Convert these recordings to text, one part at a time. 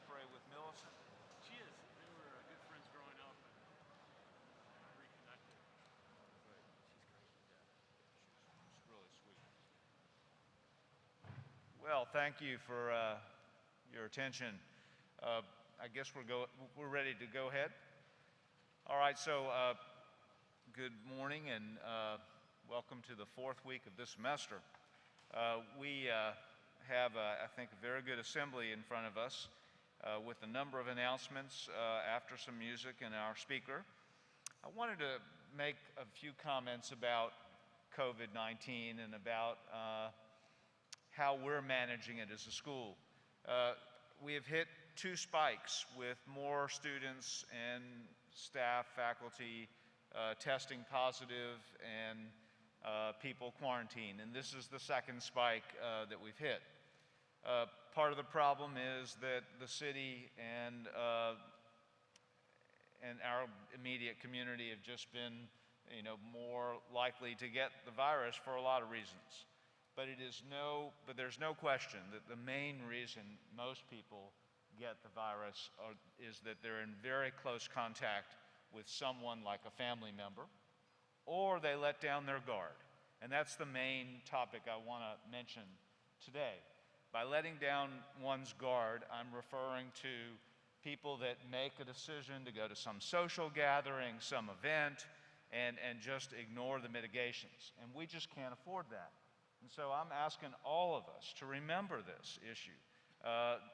separate with Millicent? She is. They were good friends growing up and reconnected. Great. She's great. Yeah. She's really sweet. Well, thank you for your attention. I guess we're ready to go ahead. All right, so good morning and welcome to the fourth week of this semester. We have, I think, a very good assembly in front of us with a number of announcements after some music and our speaker. I wanted to make a few comments about COVID-19 and about how we're managing it as a school. We have hit two spikes with more students and staff, faculty testing positive and people quarantined, and this is the second spike that we've hit. Part of the problem is that the city and our immediate community have just been, more likely to get the virus for a lot of reasons. But there's no question that the main reason most people get the virus is that they're in very close contact with someone like a family member, or they let down their guard. And that's the main topic I want to mention today. By letting down one's guard, I'm referring to people that make a decision to go to some social gathering, some event, and just ignore the mitigations. And we just can't afford that. And so I'm asking all of us to remember this issue.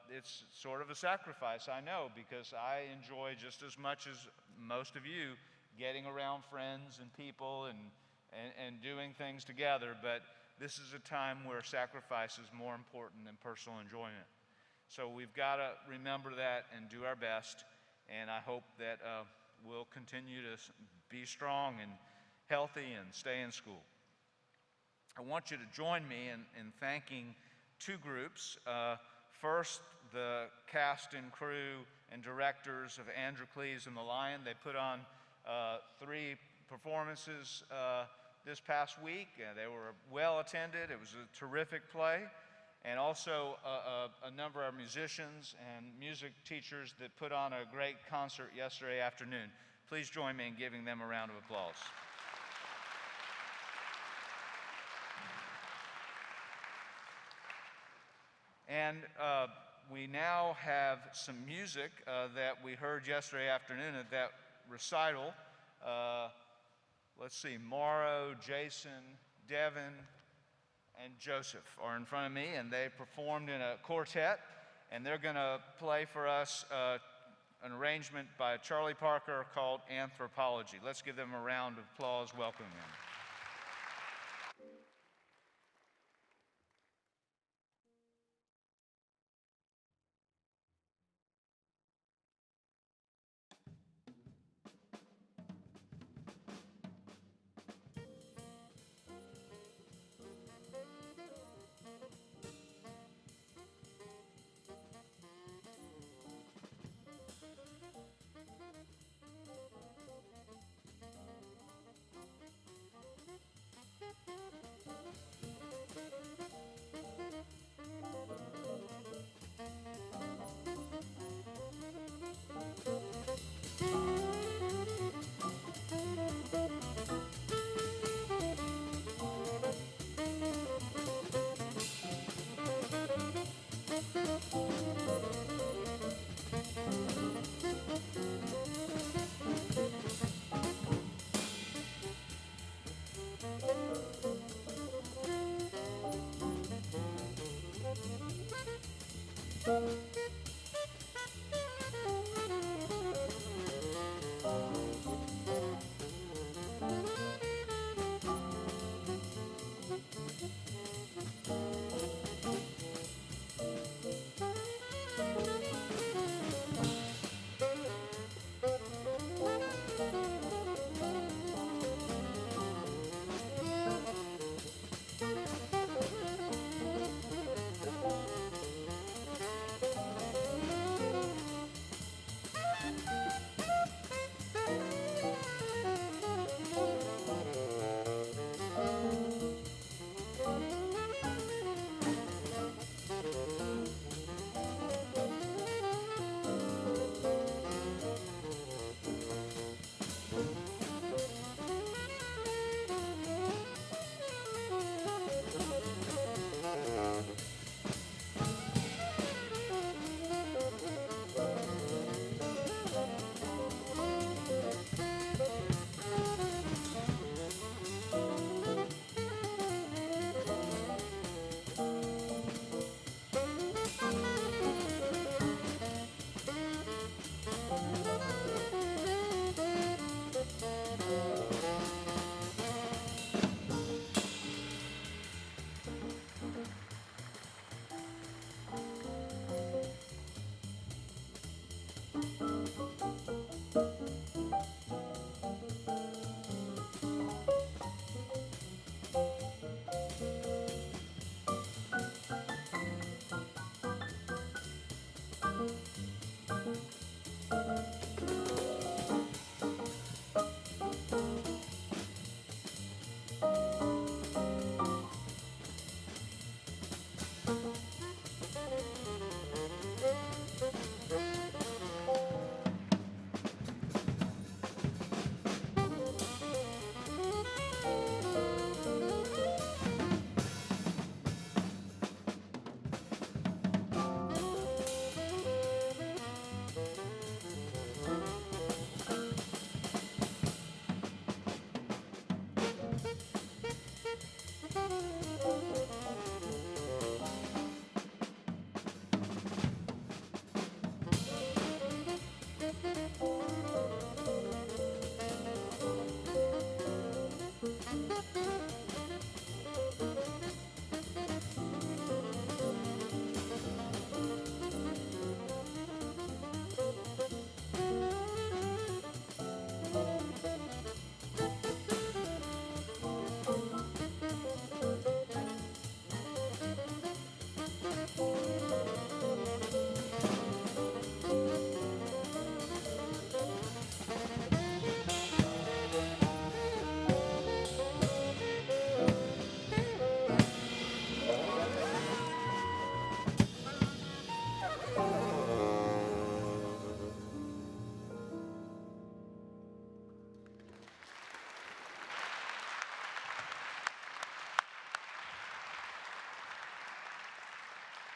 It's sort of a sacrifice, I know, because I enjoy just as much as most of you getting around friends and people and doing things together, but this is a time where sacrifice is more important than personal enjoyment. So we've got to remember that and do our best, and I hope that we'll continue to be strong and healthy and stay in school. I want you to join me in thanking two groups. First, the cast and crew and directors of Androcles and the Lion. They put on 3 performances this past week. They were well attended. It was a terrific play. And also a number of musicians and music teachers that put on a great concert yesterday afternoon. Please join me in giving them a round of applause. And we now have some music that we heard yesterday afternoon at that recital. Let's see, Morrow, Jason, Devin, and Joseph are in front of me, and they performed in a quartet, and they're going to play for us an arrangement by Charlie Parker called Anthropology. Let's give them a round of applause welcoming them.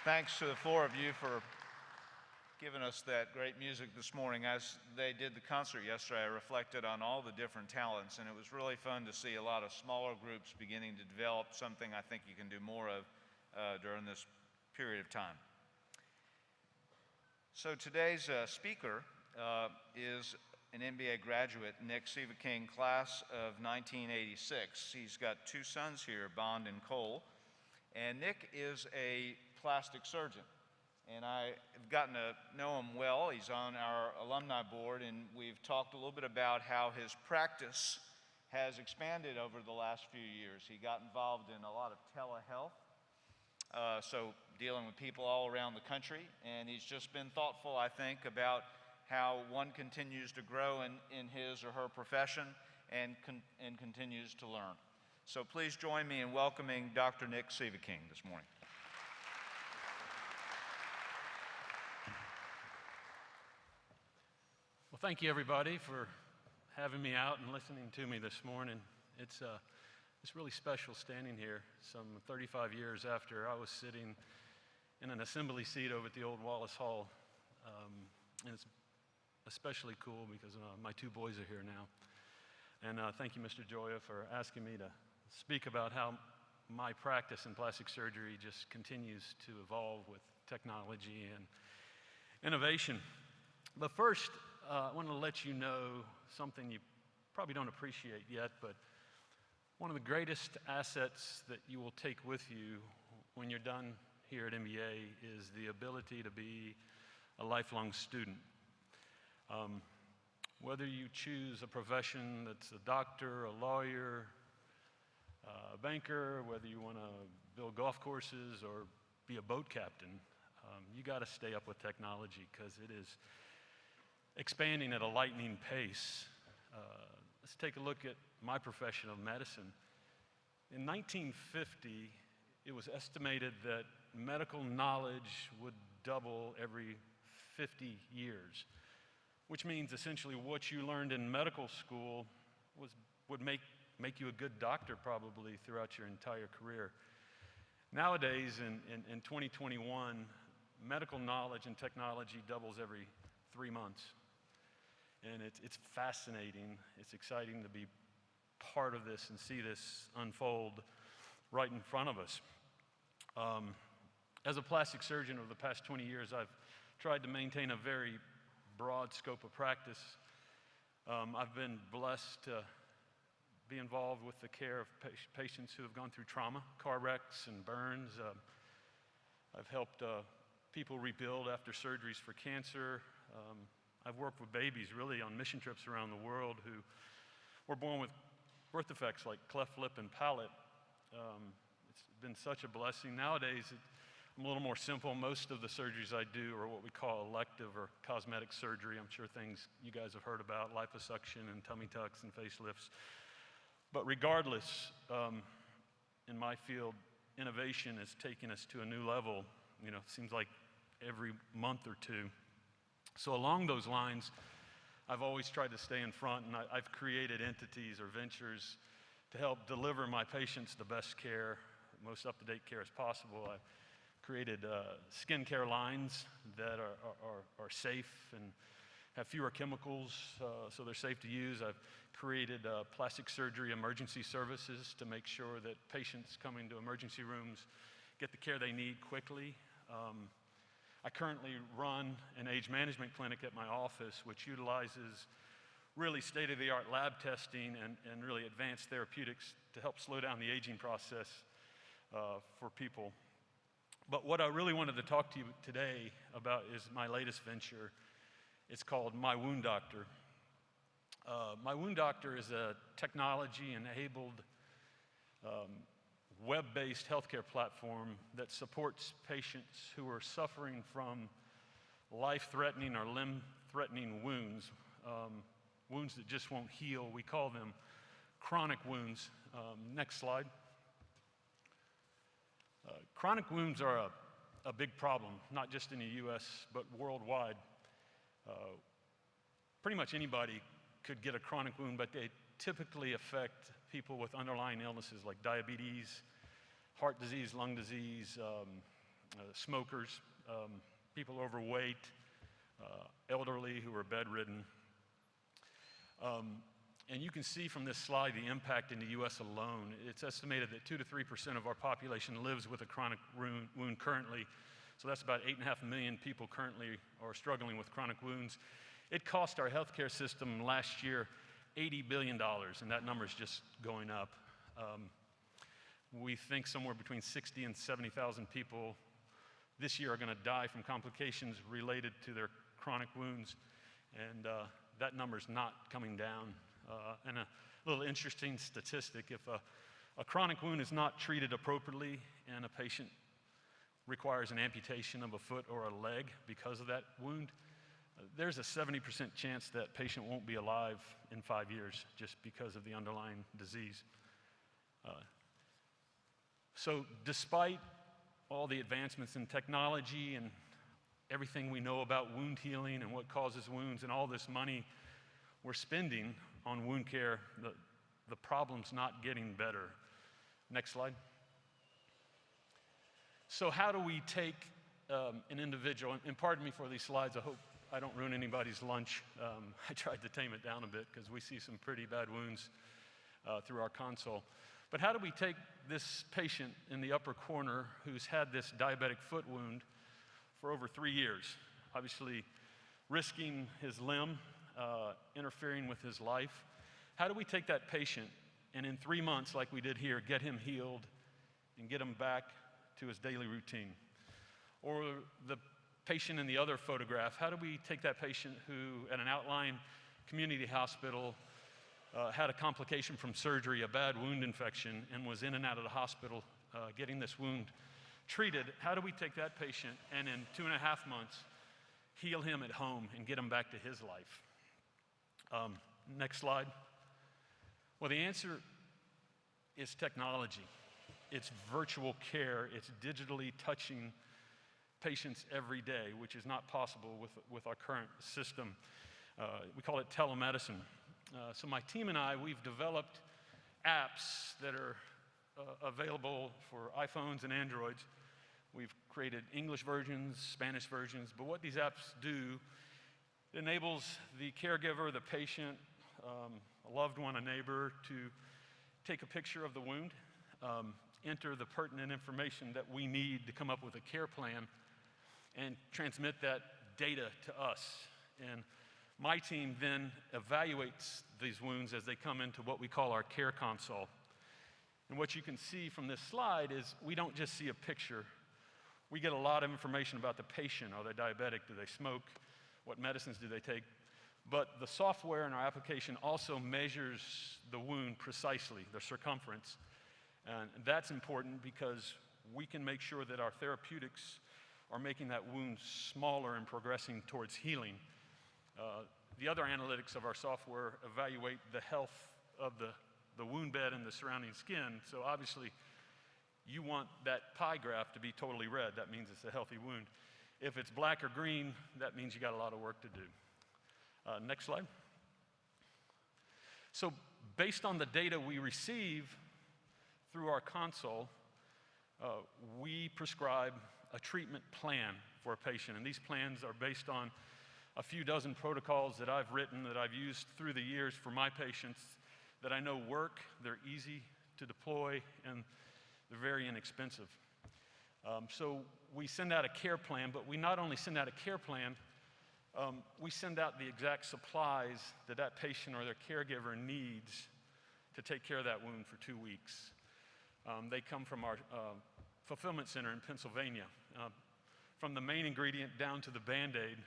Thanks to the four of you for giving us that great music this morning. As they did the concert yesterday, I reflected on all the different talents, and it was really fun to see a lot of smaller groups beginning to develop something I think you can do more of during this period of time. So today's speaker is an MBA graduate, Dr Sieveking, class of 1986. He's got two sons here, Bond and Cole, and Nick is a plastic surgeon. And I've gotten to know him well. He's on our alumni board, and we've talked a little bit about how his practice has expanded over the last few years. He got involved in a lot of telehealth, so dealing with people all around the country, and he's just been thoughtful, I think, about how one continues to grow in his or her profession and continues to learn. So please join me in welcoming Dr. Dr Sieveking this morning. Well, thank you, everybody, for having me out and listening to me this morning. It's really special standing here some 35 years after I was sitting in an assembly seat over at the old Wallace Hall. And it's especially cool because my two boys are here now. And thank you, Mr. Joya, for asking me to speak about how my practice in plastic surgery just continues to evolve with technology and innovation. But first, I want to let you know something you probably don't appreciate yet, but one of the greatest assets that you will take with you when you're done here at MBA is the ability to be a lifelong student. Whether you choose a profession that's a doctor, a lawyer, a banker, whether you want to build golf courses or be a boat captain, you got to stay up with technology because it is expanding at a lightning pace. Let's take a look at my profession of medicine. In 1950, it was estimated that medical knowledge would double every 50 years, which means essentially what you learned in medical school would make you a good doctor probably throughout your entire career. Nowadays, in 2021, medical knowledge and technology doubles every 3 months. And it's fascinating. It's exciting to be part of this and see this unfold right in front of us. As a plastic surgeon over the past 20 years, I've tried to maintain a very broad scope of practice. I've been blessed to be involved with the care of patients who have gone through trauma, car wrecks and burns. I've helped people rebuild after surgeries for cancer. I've worked with babies really on mission trips around the world who were born with birth defects like cleft lip and palate. It's been such a blessing. Nowadays, I'm a little more simple. Most of the surgeries I do are what we call elective or cosmetic surgery. I'm sure things you guys have heard about, liposuction and tummy tucks and facelifts. But regardless, in my field, innovation is taking us to a new level. You know, it seems like every month or two. So along those lines, I've always tried to stay in front, and I've created entities or ventures to help deliver my patients the best care, most up-to-date care as possible. I've created skincare lines that are safe and have fewer chemicals, so they're safe to use. I've created plastic surgery emergency services to make sure that patients coming to emergency rooms get the care they need quickly. I currently run an age management clinic at my office, which utilizes really state-of-the-art lab testing and really advanced therapeutics to help slow down the aging process for people. But what I really wanted to talk to you today about is my latest venture. It's called My Wound Doctor. My Wound Doctor is a technology-enabled web-based healthcare platform that supports patients who are suffering from life-threatening or limb-threatening wounds, wounds that just won't heal. We call them chronic wounds. Next slide. Chronic wounds are a big problem, not just in the U.S., but worldwide. Pretty much anybody could get a chronic wound, but they typically affect people with underlying illnesses like diabetes, heart disease, lung disease, smokers, people overweight, elderly who are bedridden. And you can see from this slide the impact in the US alone. It's estimated that 2 to 3% of our population lives with a chronic wound currently. So that's about 8.5 million people currently are struggling with chronic wounds. It cost our healthcare system last year $80 billion, and that number is just going up. We think somewhere between 60 and 70,000 people this year are going to die from complications related to their chronic wounds, and that number's not coming down. And a little interesting statistic, if a chronic wound is not treated appropriately and a patient requires an amputation of a foot or a leg because of that wound, there's a 70% chance that patient won't be alive in 5 years just because of the underlying disease. So despite all the advancements in technology and everything we know about wound healing and what causes wounds and all this money we're spending on wound care, the problem's not getting better. Next slide. So how do we take an individual, and pardon me for these slides, I hope I don't ruin anybody's lunch. I tried to tame it down a bit because we see some pretty bad wounds through our console. But how do we take this patient in the upper corner who's had this diabetic foot wound for over 3 years, obviously risking his limb, interfering with his life? How do we take that patient and in 3 months, like we did here, get him healed and get him back to his daily routine? Or the patient in the other photograph, how do we take that patient who at an outlying community hospital had a complication from surgery, a bad wound infection, and was in and out of the hospital getting this wound treated? How do we take that patient and in 2.5 months heal him at home and get him back to his life? Next slide. Well, the answer is technology. It's virtual care. It's digitally touching patients every day, which is not possible with our current system. We call it telemedicine. So my team and I, we've developed apps that are available for iPhones and Androids. We've created English versions, Spanish versions, but what these apps do, it enables the caregiver, the patient, a loved one, a neighbor, to take a picture of the wound, enter the pertinent information that we need to come up with a care plan, and transmit that data to us. And my team then evaluates these wounds as they come into what we call our care console. And what you can see from this slide is we don't just see a picture. We get a lot of information about the patient. Are they diabetic? Do they smoke? What medicines do they take? But the software in our application also measures the wound precisely, the circumference. And that's important because we can make sure that our therapeutics are making that wound smaller and progressing towards healing. The other analytics of our software evaluate the health of the wound bed and the surrounding skin. So obviously, you want that pie graph to be totally red. That means it's a healthy wound. If it's black or green, that means you got a lot of work to do. Next slide. So based on the data we receive through our console, we prescribe a treatment plan for a patient. And these plans are based on a few dozen protocols that I've written, that I've used through the years for my patients, that I know work, they're easy to deploy, and they're very inexpensive. So we send out a care plan, but we not only send out a care plan, we send out the exact supplies that that patient or their caregiver needs to take care of that wound for 2 weeks. They come from our fulfillment center in Pennsylvania. From the main ingredient down to the Band-Aid,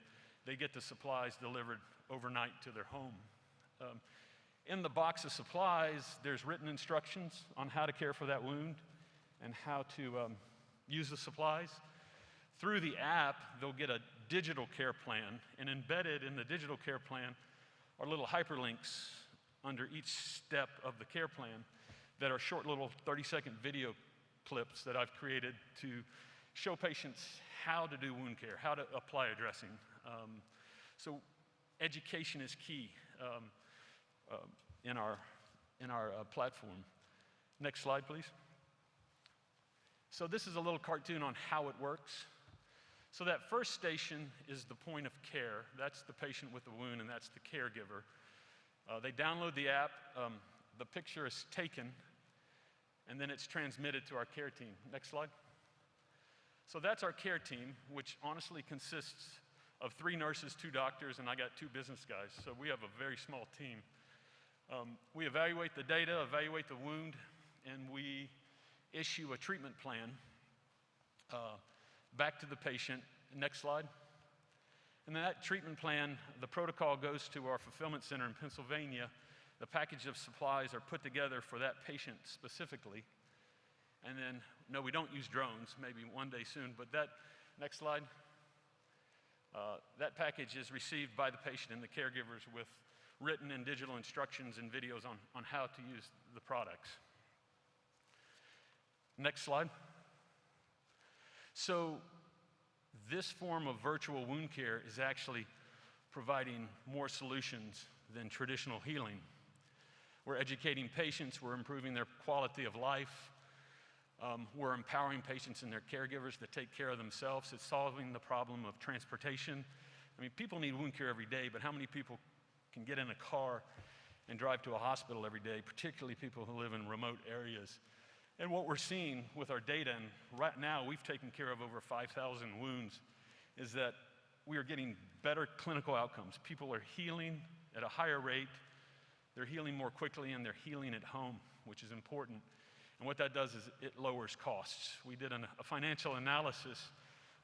they get the supplies delivered overnight to their home. In the box of supplies, there's written instructions on how to care for that wound and how to use the supplies. Through the app, they'll get a digital care plan, and embedded in the digital care plan are little hyperlinks under each step of the care plan that are short little 30-second video clips that I've created to show patients how to do wound care, how to apply a dressing. So education is key in our platform. Next slide, please. So this is a little cartoon on how it works. So that first station is the point of care. That's the patient with the wound, and that's the caregiver. They download the app, the picture is taken, and then it's transmitted to our care team. Next slide. So that's our care team, which honestly consists of 3 nurses, 2 doctors, and I got 2 business guys. So we have a very small team. We evaluate the data, evaluate the wound, and we issue a treatment plan back to the patient. Next slide. And that treatment plan, the protocol goes to our fulfillment center in Pennsylvania. The package of supplies are put together for that patient specifically. And then, no, we don't use drones, maybe one day soon, but that, next slide. That package is received by the patient and the caregivers with written and digital instructions and videos on how to use the products. Next slide. So this form of virtual wound care is actually providing more solutions than traditional healing. We're educating patients, we're improving their quality of life, we're empowering patients and their caregivers to take care of themselves. It's solving the problem of transportation. I mean, people need wound care every day, but how many people can get in a car and drive to a hospital every day, particularly people who live in remote areas? And what we're seeing with our data, and right now we've taken care of over 5,000 wounds, is that we are getting better clinical outcomes. People are healing at a higher rate, they're healing more quickly, and they're healing at home, which is important. And what that does is it lowers costs. We did a financial analysis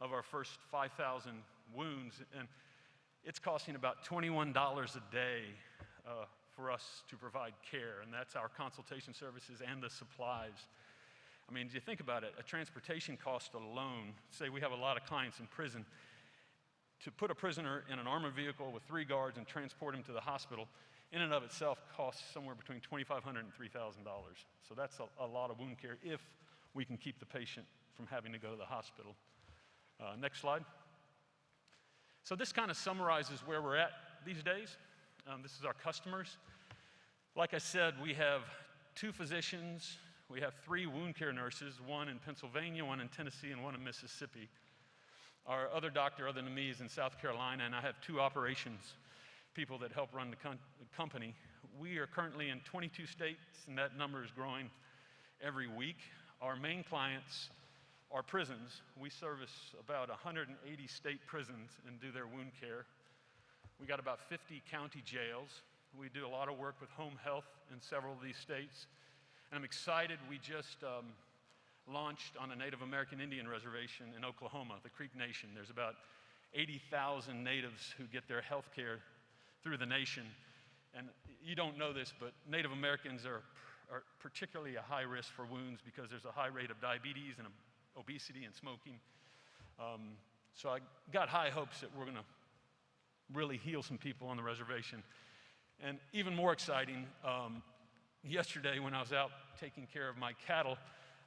of our first 5,000 wounds, and it's costing about $21 a day for us to provide care, and that's our consultation services and the supplies. I mean, do you think about it? A transportation cost alone, say we have a lot of clients in prison, to put a prisoner in an armored vehicle with 3 guards and transport him to the hospital, in and of itself costs somewhere between $2,500 and $3,000. So that's a lot of wound care if we can keep the patient from having to go to the hospital. Next slide. So this kind of summarizes where we're at these days. This is our customers. Like I said, we have 2 physicians, we have 3 wound care nurses, 1 in Pennsylvania, 1 in Tennessee, and 1 in Mississippi. Our other doctor, other than me, is in South Carolina, and I have 2 operations people that help run the company. We are currently in 22 states, and that number is growing every week. Our main clients are prisons. We service about 180 state prisons and do their wound care. We got about 50 county jails. We do a lot of work with home health in several of these states. And I'm excited, we just launched on a Native American Indian reservation in Oklahoma, the Creek Nation. There's about 80,000 natives who get their health care through the nation. And you don't know this, but Native Americans are particularly a high risk for wounds because there's a high rate of diabetes and obesity and smoking. So I got high hopes that we're gonna really heal some people on the reservation. And even more exciting, yesterday when I was out taking care of my cattle,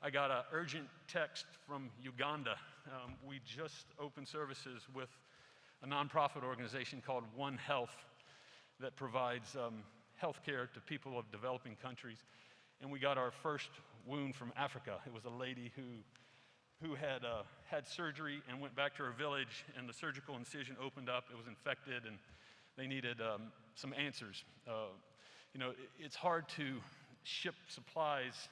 I got an urgent text from Uganda. We just opened services with a nonprofit organization called One Health that provides health care to people of developing countries. And we got our first wound from Africa. It was a lady who had had surgery and went back to her village, and the surgical incision opened up, it was infected, and they needed some answers. You know, it's hard to ship supplies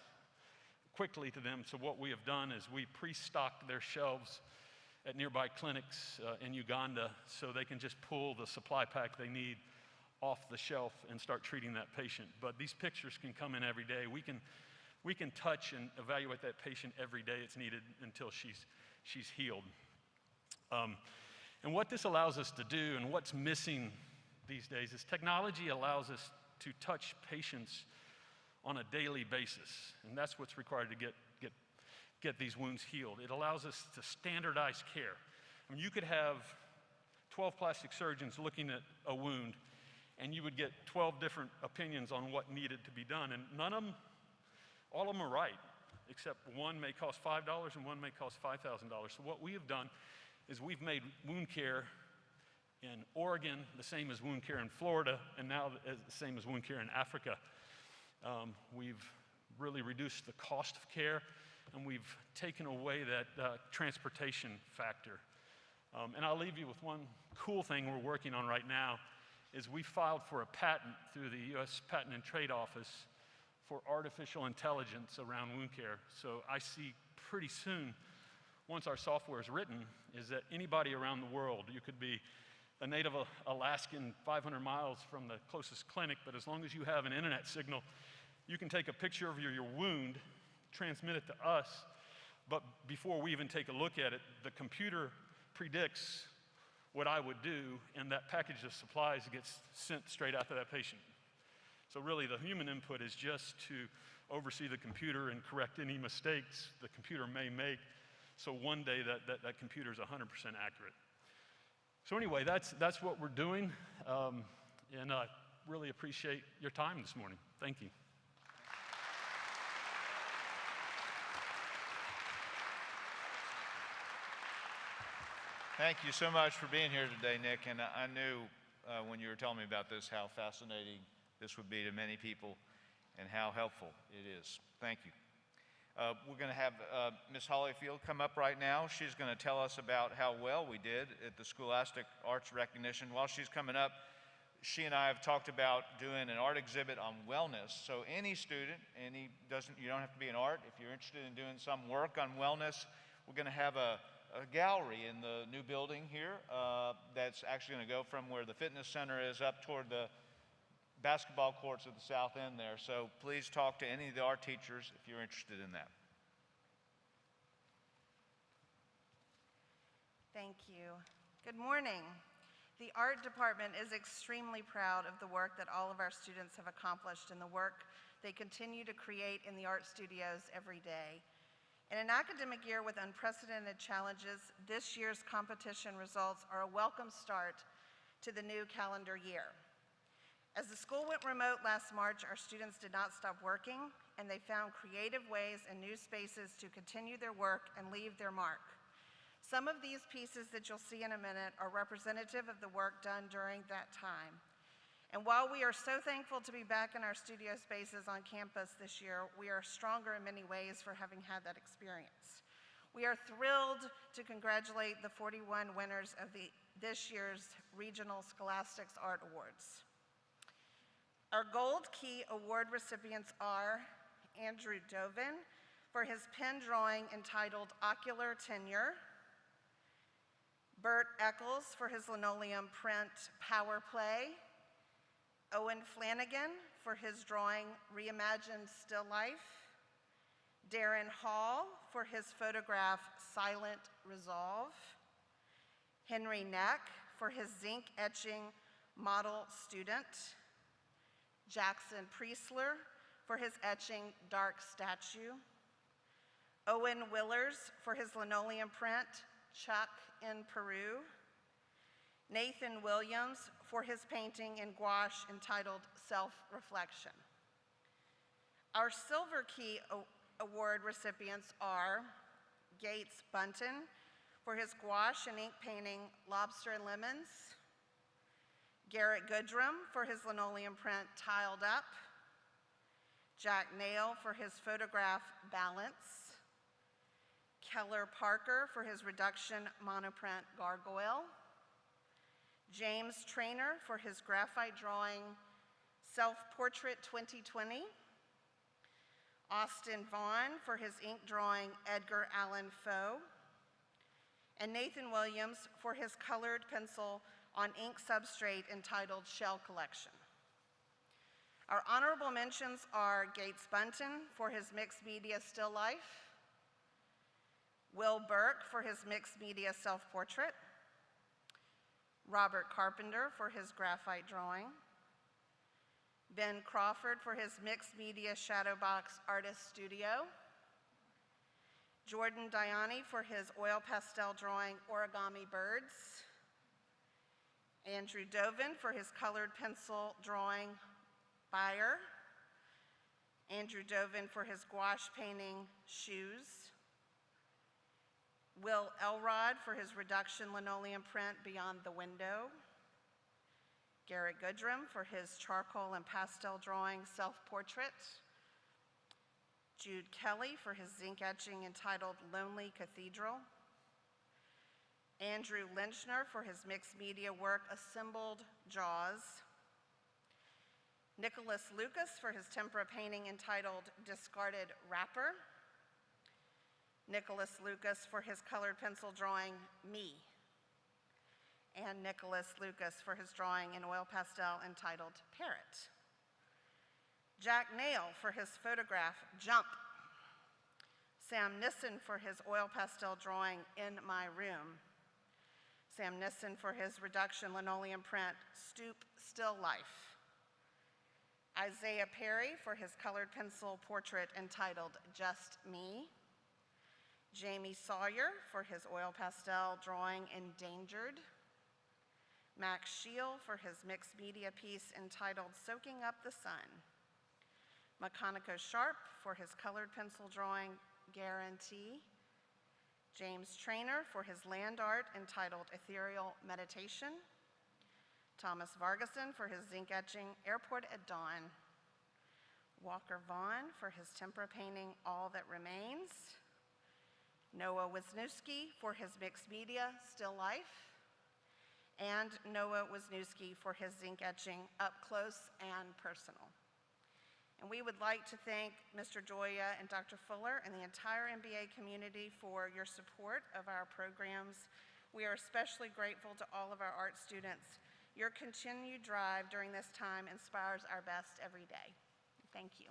quickly to them, so what we have done is we pre-stocked their shelves at nearby clinics in Uganda so they can just pull the supply pack they need off the shelf and start treating that patient. But these pictures can come in every day. We can touch and evaluate that patient every day it's needed until she's healed. And what this allows us to do, and what's missing these days, is technology allows us to touch patients on a daily basis, and that's what's required to get these wounds healed. It allows us to standardize care. I mean, you could have 12 plastic surgeons looking at a wound, and you would get 12 different opinions on what needed to be done, and all of them are right, except one may cost $5 and one may cost $5,000. So what we have done is we've made wound care in Oregon the same as wound care in Florida, and now the same as wound care in Africa. We've really reduced the cost of care, and we've taken away that transportation factor. And I'll leave you with one cool thing we're working on right now, is we filed for a patent through the U.S. Patent and Trade Office for artificial intelligence around wound care. So I see pretty soon, once our software is written, is that anybody around the world, you could be a native Alaskan 500 miles from the closest clinic, but as long as you have an internet signal, you can take a picture of your wound, transmit it to us, but before we even take a look at it, the computer predicts what I would do, and that package of supplies gets sent straight out to that patient. So really, the human input is just to oversee the computer and correct any mistakes the computer may make, so one day that computer is 100% accurate. So anyway, that's what we're doing, and I really appreciate your time this morning. Thank you. Thank you so much for being here today, Nick. And I knew when you were telling me about this how fascinating this would be to many people and how helpful it is. Thank you. We're going to have Ms. Hollyfield come up right now. She's going to tell us about how well we did at the Scholastic Arts Recognition. While she's coming up, she and I have talked about doing an art exhibit on wellness. So any student, you don't have to be in art. If you're interested in doing some work on wellness, we're going to have a gallery in the new building here that's actually going to go from where the fitness center is up toward the basketball courts at the south end there. So please talk to any of the art teachers if you're interested in that. Thank you. Good morning. The art department is extremely proud of the work that all of our students have accomplished and the work they continue to create in the art studios every day. In an academic year with unprecedented challenges, this year's competition results are a welcome start to the new calendar year. As the school went remote last March, our students did not stop working, and they found creative ways and new spaces to continue their work and leave their mark. Some of these pieces that you'll see in a minute are representative of the work done during that time. And while we are so thankful to be back in our studio spaces on campus this year, we are stronger in many ways for having had that experience. We are thrilled to congratulate the 41 winners of this year's Regional Scholastics Art Awards. Our Gold Key Award recipients are Andrew Dovin for his pen drawing entitled Ocular Tenure, Bert Eccles for his linoleum print Power Play, Owen Flanagan for his drawing Reimagined Still Life, Darren Hall for his photograph Silent Resolve, Henry Neck for his zinc etching Model Student, Jackson Priestler for his etching Dark Statue, Owen Willers for his linoleum print Chuck in Peru, Nathan Williams for his painting in gouache entitled Self-Reflection. Our Silver Key Award recipients are Gates Bunton for his gouache and ink painting Lobster and Lemons, Garrett Goodrum for his linoleum print Tiled Up, Jack Nail for his photograph Balance, Keller Parker for his reduction monoprint Gargoyle, James Trainer for his graphite drawing Self-Portrait 2020, Austin Vaughn for his ink drawing Edgar Allan Poe, and Nathan Williams for his colored pencil on ink substrate entitled Shell Collection. Our honorable mentions are Gates Bunton for his mixed media still life, Will Burke for his mixed media self-portrait, Robert Carpenter for his graphite drawing, Ben Crawford for his mixed media shadowbox artist studio, Jordan Diani for his oil pastel drawing Origami Birds, Andrew Dovin for his colored pencil drawing Buyer, Andrew Dovin for his gouache painting Shoes, Will Elrod for his reduction linoleum print Beyond the Window, Garrett Goodrum for his charcoal and pastel drawing Self-Portrait, Jude Kelly for his zinc etching entitled Lonely Cathedral. Andrew Lynchner for his mixed media work Assembled Jaws. Nicholas Lucas for his tempera painting entitled Discarded Wrapper. Nicholas Lucas for his colored pencil drawing Me. And Nicholas Lucas for his drawing in oil pastel entitled Parrot. Jack Nail for his photograph Jump. Sam Nissen for his oil pastel drawing In My Room. Sam Nissen for his reduction linoleum print Stoop Still Life. Isaiah Perry for his colored pencil portrait entitled Just Me. Jamie Sawyer for his oil pastel drawing Endangered. Max Scheel for his mixed media piece entitled Soaking Up the Sun. Makanico Sharp for his colored pencil drawing Guarantee. James Traynor for his land art entitled Ethereal Meditation. Thomas Vargason for his zinc etching Airport at Dawn. Walker Vaughn for his tempera painting All That Remains. Noah Wisniewski for his mixed media Still Life. And Noah Wisniewski for his zinc etching Up Close and Personal. And we would like to thank Mr. Joya and Dr. Fuller and the entire MBA community for your support of our programs. We are especially grateful to all of our art students. Your continued drive during this time inspires our best every day. Thank you.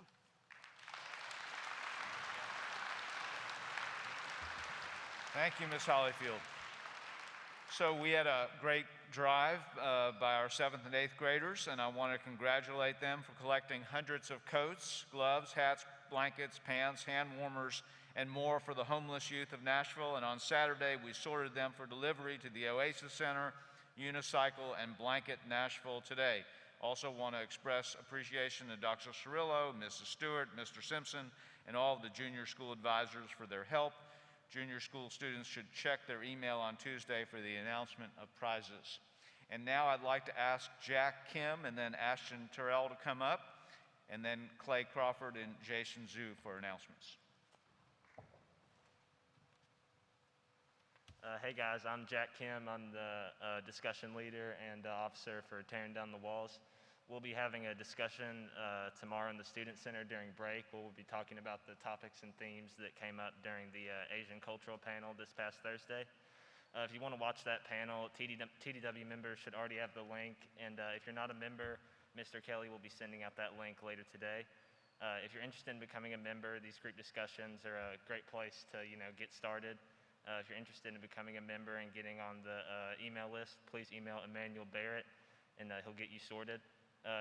Thank you, Ms. Hollyfield. So we had a great drive by our 7th and 8th graders, and I want to congratulate them for collecting hundreds of coats, gloves, hats, blankets, pants, hand warmers, and more for the homeless youth of Nashville. And on Saturday, we sorted them for delivery to the Oasis Center, Unicycle, and Blanket Nashville today. Also want to express appreciation to Dr. Cirillo, Mrs. Stewart, Mr. Simpson, and all of the junior school advisors for their help. Junior school students should check their email on Tuesday for the announcement of prizes. And now I'd like to ask Jack Kim and then Ashton Terrell to come up, and then Clay Crawford and Jason Zhu for announcements. Hey guys, I'm Jack Kim. I'm the discussion leader and officer for Tearing Down the Walls. We'll be having a discussion tomorrow in the Student Center during break. We'll be talking about the topics and themes that came up during the Asian Cultural panel this past Thursday. If you want to watch that panel, TDW members should already have the link, and if you're not a member, Mr. Kelly will be sending out that link later today. If you're interested in becoming a member, these group discussions are a great place to get started. If you're interested in becoming a member and getting on the email list, please email Emmanuel Barrett, and he'll get you sorted.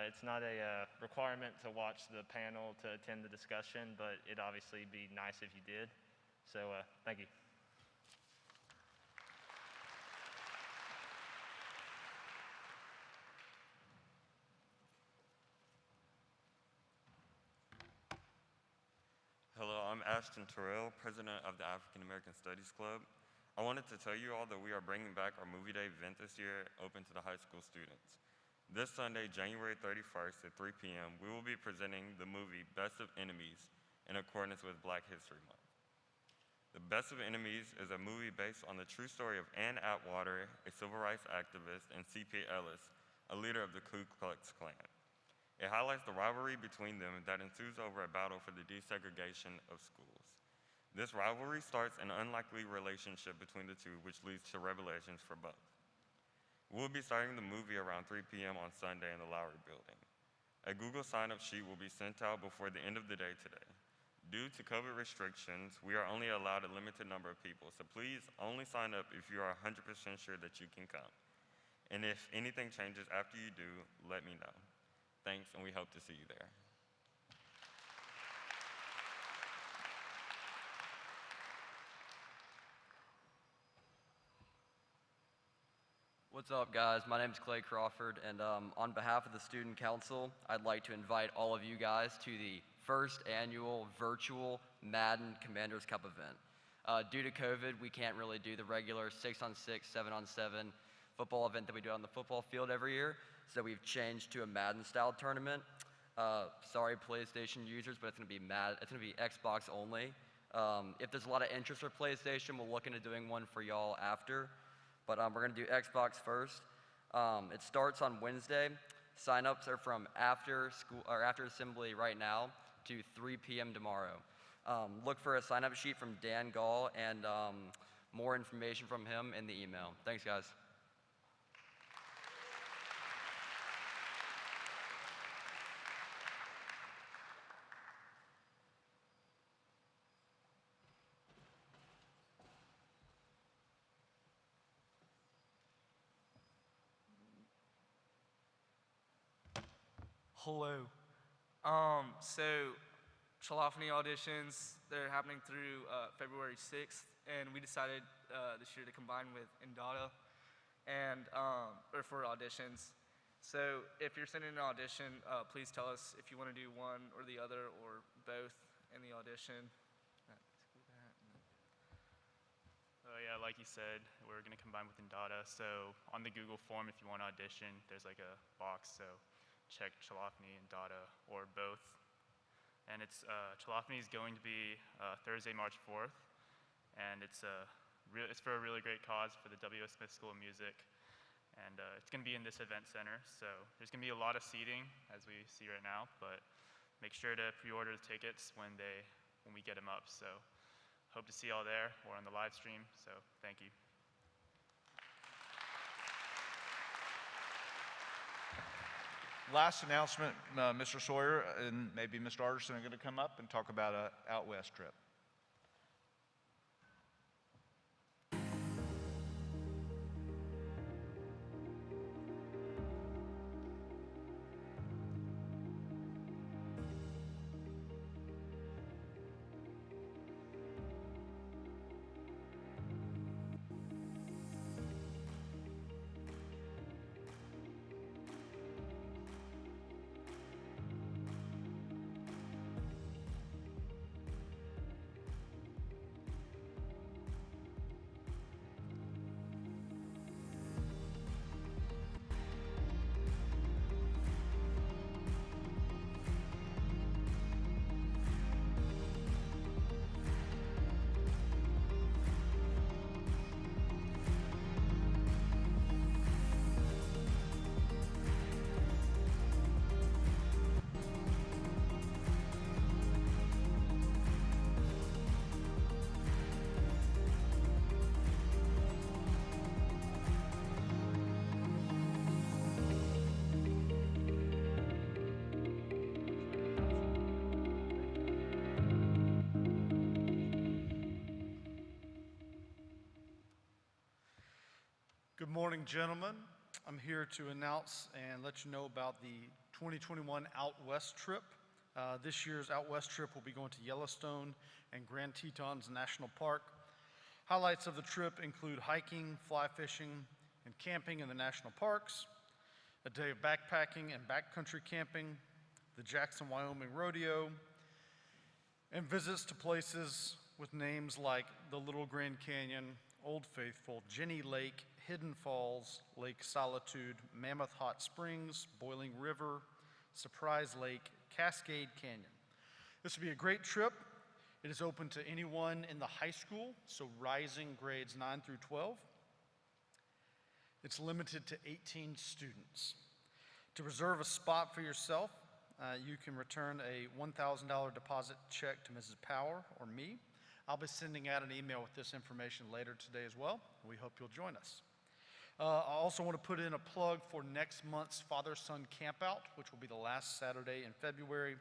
It's not a requirement to watch the panel to attend the discussion, but it'd obviously be nice if you did. So thank you. Hello, I'm Ashton Terrell, president of the African American Studies Club. I wanted to tell you all that we are bringing back our Movie Day event this year, open to the high school students. This Sunday, January 31st at 3 p.m., we will be presenting the movie Best of Enemies in accordance with Black History Month. The Best of Enemies is a movie based on the true story of Ann Atwater, a civil rights activist, and C.P. Ellis, a leader of the Ku Klux Klan. It highlights the rivalry between them that ensues over a battle for the desegregation of schools. This rivalry starts an unlikely relationship between the two, which leads to revelations for both. We'll be starting the movie around 3 p.m. on Sunday in the Lowry Building. A Google sign-up sheet will be sent out before the end of the day today. Due to COVID restrictions, we are only allowed a limited number of people, so please only sign up if you are 100% sure that you can come. And if anything changes after you do, let me know. Thanks, and we hope to see you there. What's up, guys? My name is Clay Crawford, and on behalf of the Student Council, I'd like to invite all of you guys to the first annual virtual Madden Commanders Cup event. Due to COVID, we can't really do the regular 6-on-6, 7-on-7 football event that we do on the football field every year, so we've changed to a Madden-style tournament. Sorry, PlayStation users, but it's gonna be Xbox only. If there's a lot of interest for PlayStation, we'll look into doing one for y'all after. But we're gonna do Xbox first. It starts on Wednesday. Sign-ups are from after school or after assembly right now to 3 p.m. tomorrow. Look for a sign-up sheet from Dan Gall and more information from him in the email. Thanks, guys. Hello. So Chalafany auditions, they're happening through February 6th, and we decided this year to combine with Indata and or for auditions. So if you're sending an audition, please tell us if you want to do one or the other or both in the audition. Yeah, like you said, we're going to combine with Indata. So on the Google form, if you want to audition, there's like a box. So check Chalafany, Indata, or both. And Chalafany is going to be Thursday, March 4th. And it's for a really great cause for the W.S. Smith School of Music. And it's going to be in this event center. So there's going to be a lot of seating, as we see right now. But make sure to pre-order the tickets when we get them up. So hope to see y'all there or on the live stream. So thank you. Last announcement, Mr. Sawyer and maybe Mr. Arterson are going to come up and talk about an out west trip. Good morning, gentlemen. I'm here to announce and let you know about the 2021 Out West trip. This year's Out West trip will be going to Yellowstone and Grand Tetons National Park. Highlights of the trip include hiking, fly fishing, and camping in the national parks, a day of backpacking and backcountry camping, the Jackson, Wyoming Rodeo, and visits to places with names like the Little Grand Canyon, Old Faithful, Jenny Lake, Hidden Falls, Lake Solitude, Mammoth Hot Springs, Boiling River, Surprise Lake, Cascade Canyon. This will be a great trip. It is open to anyone in the high school, so rising grades 9 through 12. It's limited to 18 students. To reserve a spot for yourself, you can return a $1,000 deposit check to Mrs. Power or me. I'll be sending out an email with this information later today as well. We hope you'll join us. I also want to put in a plug for next month's Father-Son Campout, which will be the last Saturday in February.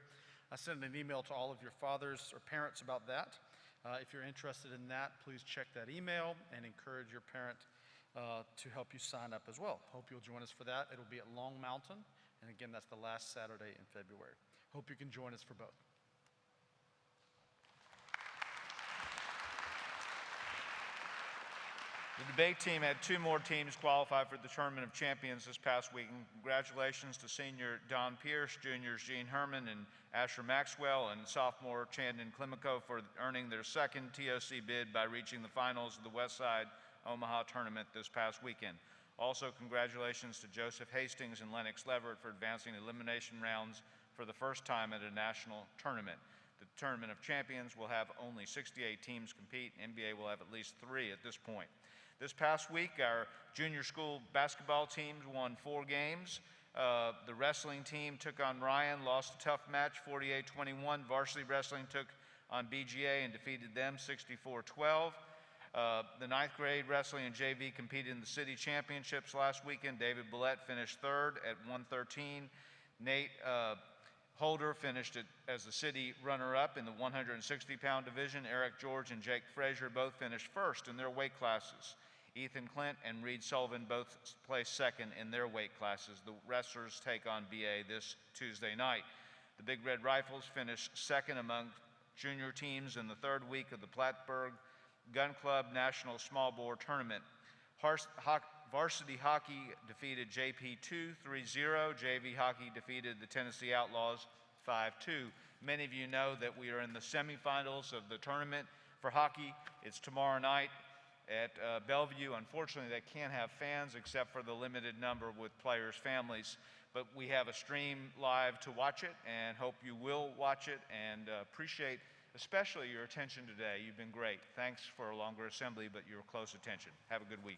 I sent an email to all of your fathers or parents about that. If you're interested in that, please check that email and encourage your parent to help you sign up as well. Hope you'll join us for that. It'll be at Long Mountain, and again, that's the last Saturday in February. Hope you can join us for both. The debate team had 2 more teams qualify for the Tournament of Champions this past week. And congratulations to senior Don Pierce, juniors Gene Herman and Asher Maxwell, and sophomore Chandon Klimico for earning their second TOC bid by reaching the finals of the Westside Omaha Tournament this past weekend. Also, congratulations to Joseph Hastings and Lennox Leverett for advancing elimination rounds for the first time at a national tournament. The Tournament of Champions will have only 68 teams compete. NBA will have at least 3 at this point. This past week, our junior school basketball teams won 4 games. The wrestling team took on Ryan, lost a tough match, 48-21. Varsity wrestling took on BGA and defeated them 64-12. The 9th grade wrestling and JV competed in the city championships last weekend. David Billette finished 3rd at 113. Nate Holder finished as the city runner-up in the 160-pound division. Eric George and Jake Frazier both finished 1st in their weight classes. Ethan Clint and Reed Sullivan both placed 2nd in their weight classes. The wrestlers take on BA this Tuesday night. The Big Red Rifles finished 2nd among junior teams in the 3rd week of the Plattsburgh Gun Club National Small Bore Tournament. Varsity hockey defeated JP2 3-0. JV hockey defeated the Tennessee Outlaws 5-2. Many of you know that we are in the semifinals of the tournament for hockey. It's tomorrow night at Bellevue. Unfortunately, they can't have fans except for the limited number with players' families. But we have a stream live to watch it and hope you will watch it, and appreciate especially your attention today. You've been great. Thanks for a longer assembly, but your close attention. Have a good week.